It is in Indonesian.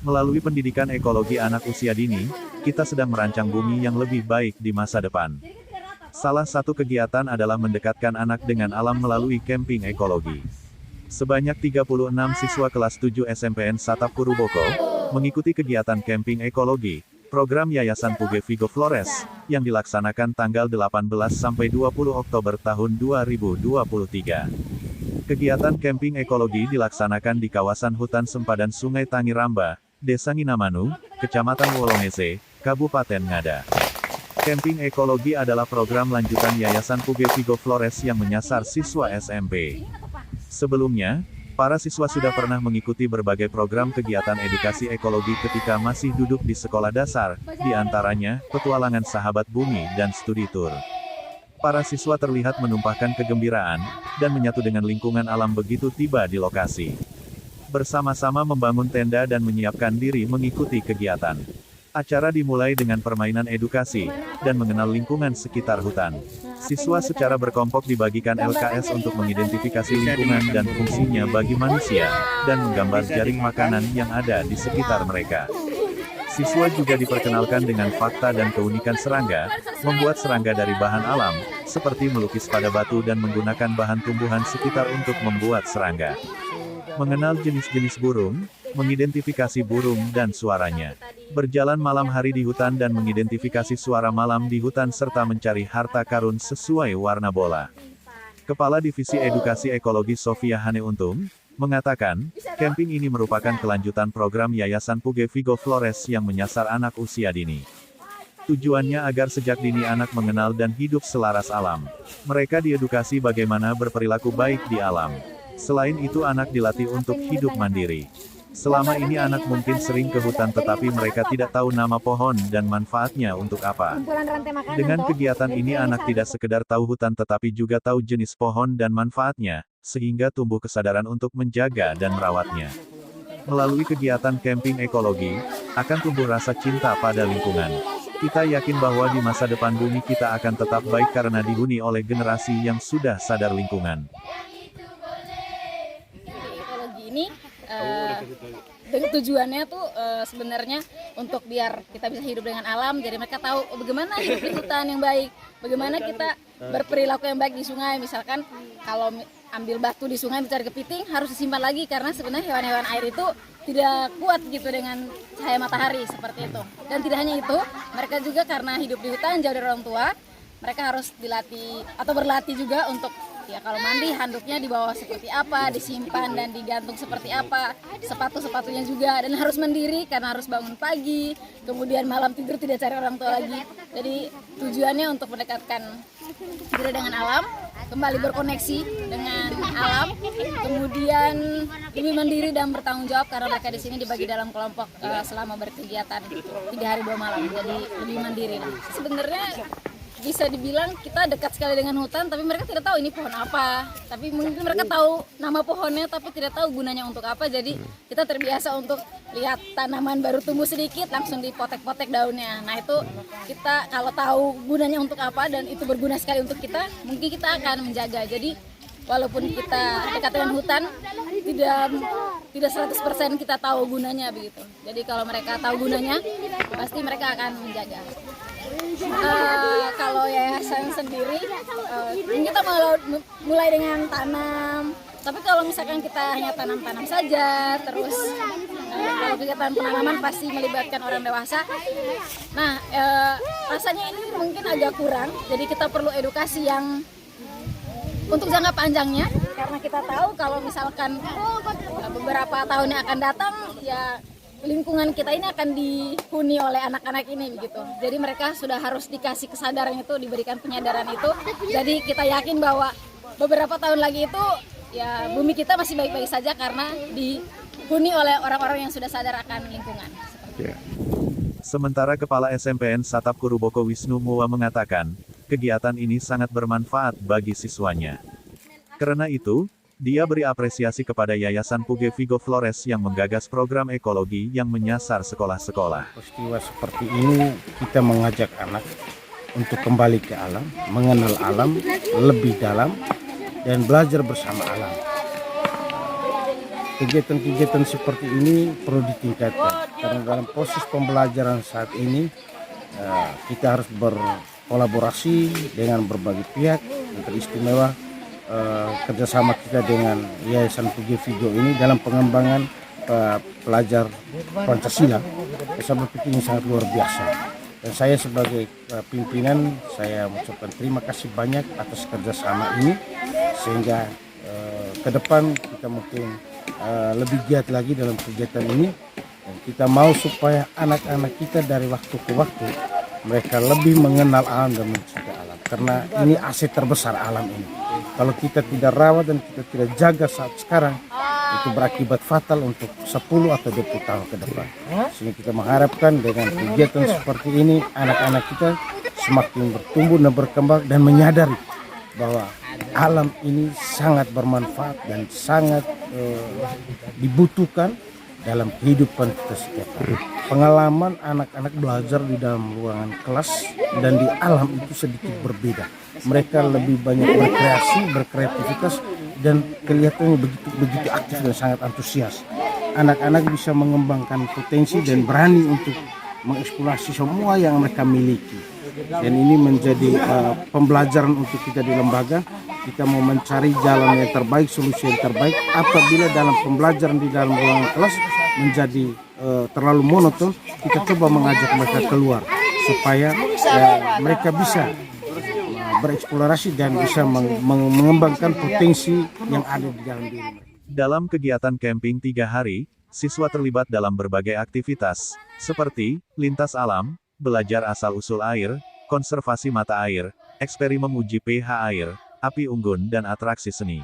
Melalui pendidikan ekologi anak usia dini, kita sedang merancang bumi yang lebih baik di masa depan. Salah satu kegiatan adalah mendekatkan anak dengan alam melalui camping ekologi. Sebanyak 36 siswa kelas 7 SMPN Satap Puruboko mengikuti kegiatan camping ekologi, program Yayasan Puge Vigo Flores, yang dilaksanakan tanggal 18 sampai 20 Oktober tahun 2023. Kegiatan camping ekologi dilaksanakan di kawasan hutan sempadan Sungai Tangiramba, Desa Nginamanu, Kecamatan Wolongese, Kabupaten Ngada. Camping ekologi adalah program lanjutan Yayasan Puge Vigo Flores yang menyasar siswa SMP. Sebelumnya, para siswa sudah pernah mengikuti berbagai program kegiatan edukasi ekologi ketika masih duduk di sekolah dasar, di antaranya, petualangan sahabat bumi dan studi tur. Para siswa terlihat menumpahkan kegembiraan, dan menyatu dengan lingkungan alam begitu tiba di lokasi. Bersama-sama membangun tenda dan menyiapkan diri mengikuti kegiatan. Acara dimulai dengan permainan edukasi, dan mengenal lingkungan sekitar hutan. Siswa secara berkelompok dibagikan LKS untuk mengidentifikasi lingkungan dan fungsinya bagi manusia, dan menggambar jaring makanan yang ada di sekitar mereka. Siswa juga diperkenalkan dengan fakta dan keunikan serangga, membuat serangga dari bahan alam, seperti melukis pada batu dan menggunakan bahan tumbuhan sekitar untuk membuat serangga. Mengenal jenis-jenis burung, mengidentifikasi burung dan suaranya. Berjalan malam hari di hutan dan mengidentifikasi suara malam di hutan serta mencari harta karun sesuai warna bola. Kepala Divisi Edukasi Ekologi Sofia Hane Untung, mengatakan, camping ini merupakan kelanjutan program Yayasan Puge Vigo Flores yang menyasar anak usia dini. Tujuannya agar sejak dini anak mengenal dan hidup selaras alam. Mereka diedukasi bagaimana berperilaku baik di alam. Selain itu anak dilatih untuk hidup mandiri. Selama ini anak mungkin sering ke hutan tetapi mereka tidak tahu nama pohon dan manfaatnya untuk apa. Dengan kegiatan ini anak tidak sekedar tahu hutan tetapi juga tahu jenis pohon dan manfaatnya, sehingga tumbuh kesadaran untuk menjaga dan merawatnya. Melalui kegiatan camping ekologi, akan tumbuh rasa cinta pada lingkungan. Kita yakin bahwa di masa depan bumi kita akan tetap baik karena dihuni oleh generasi yang sudah sadar lingkungan. Ini dengan tujuannya tuh sebenarnya untuk biar kita bisa hidup dengan alam, jadi mereka tahu bagaimana hidup di hutan yang baik, bagaimana kita berperilaku yang baik di sungai. Misalkan kalau ambil batu di sungai mencari kepiting harus disimpan lagi karena sebenarnya hewan-hewan air itu tidak kuat gitu dengan cahaya matahari seperti itu. Dan tidak hanya itu, mereka juga karena hidup di hutan jauh dari orang tua, mereka harus dilatih atau berlatih juga untuk ya kalau mandi handuknya di bawah seperti apa, disimpan dan digantung seperti apa, sepatu-sepatunya juga, dan harus mandiri karena harus bangun pagi, kemudian malam tidur tidak cari orang tua lagi. Jadi tujuannya untuk mendekatkan diri dengan alam, kembali berkoneksi dengan alam, kemudian lebih mandiri dan bertanggung jawab karena mereka di sini dibagi dalam kelompok selama berkegiatan 3 hari 2 malam, jadi lebih mandiri. Sebenarnya bisa dibilang kita dekat sekali dengan hutan, tapi mereka tidak tahu ini pohon apa. Tapi mungkin mereka tahu nama pohonnya, tapi tidak tahu gunanya untuk apa. Jadi kita terbiasa untuk lihat tanaman baru tumbuh sedikit, langsung dipotek-potek daunnya. Nah itu kita kalau tahu gunanya untuk apa dan itu berguna sekali untuk kita, mungkin kita akan menjaga. Jadi walaupun kita dekat dengan hutan, tidak 100% kita tahu gunanya begitu. Jadi kalau mereka tahu gunanya, pasti mereka akan menjaga. Kalau yayasan sendiri, kita mulai dengan tanam. Tapi kalau misalkan kita hanya tanam-tanam saja, terus kalau kegiatan penanaman pasti melibatkan orang dewasa. Nah, rasanya ini mungkin agak kurang. Jadi kita perlu edukasi yang untuk jangka panjangnya, karena kita tahu kalau misalkan beberapa tahun yang akan datang, ya lingkungan kita ini akan dihuni oleh anak-anak ini begitu. Jadi mereka sudah harus dikasih kesadaran itu, diberikan penyadaran itu. Jadi kita yakin bahwa beberapa tahun lagi itu ya bumi kita masih baik-baik saja karena dihuni oleh orang-orang yang sudah sadar akan lingkungan. Sementara Kepala SMPN Satap Puruboko Wisnu Muwa mengatakan, kegiatan ini sangat bermanfaat bagi siswanya. Karena itu, dia beri apresiasi kepada Yayasan Puge Vigo Flores yang menggagas program ekologi yang menyasar sekolah-sekolah. Peristiwa seperti ini kita mengajak anak untuk kembali ke alam, mengenal alam lebih dalam, dan belajar bersama alam. kegiatan-kegiatan seperti ini perlu ditingkatkan karena dalam proses pembelajaran saat ini kita harus berkolaborasi dengan berbagai pihak, yang teristimewa kerjasama kita dengan Yayasan Puge Vigo ini dalam pengembangan pelajar Pancasila. Saya berpikir ini sangat luar biasa. Dan saya sebagai pimpinan, saya mengucapkan terima kasih banyak atas kerjasama ini, sehingga ke depan kita mungkin lebih giat lagi dalam kegiatan ini. Dan kita mau supaya anak-anak kita dari waktu ke waktu mereka lebih mengenal alam dan mencintai alam, karena ini aset terbesar alam ini. Kalau kita tidak rawat dan kita tidak jaga saat sekarang, itu berakibat fatal untuk 10 atau 20 tahun ke depan. Sehingga kita mengharapkan dengan kegiatan seperti ini anak-anak kita semakin bertumbuh dan berkembang dan menyadari bahwa alam ini sangat bermanfaat dan sangat dibutuhkan dalam kehidupan kita setiap hari. Pengalaman anak-anak belajar di dalam ruangan kelas dan di alam itu sedikit berbeda. Mereka lebih banyak berkreasi, berkreativitas, dan kelihatannya begitu aktif dan sangat antusias. Anak-anak bisa mengembangkan potensi dan berani untuk mengeksplorasi semua yang mereka miliki. Dan ini menjadi pembelajaran untuk kita di lembaga. Kita mau mencari jalan yang terbaik, solusi yang terbaik. Apabila dalam pembelajaran di dalam ruangan kelas menjadi terlalu monoton, kita coba mengajak mereka keluar supaya mereka bisa bereksplorasi dan bisa mengembangkan potensi yang ada di dalam diri mereka. Dalam kegiatan camping 3 hari, siswa terlibat dalam berbagai aktivitas, seperti lintas alam, belajar asal-usul air, konservasi mata air, eksperimen uji pH air, api unggun dan atraksi seni.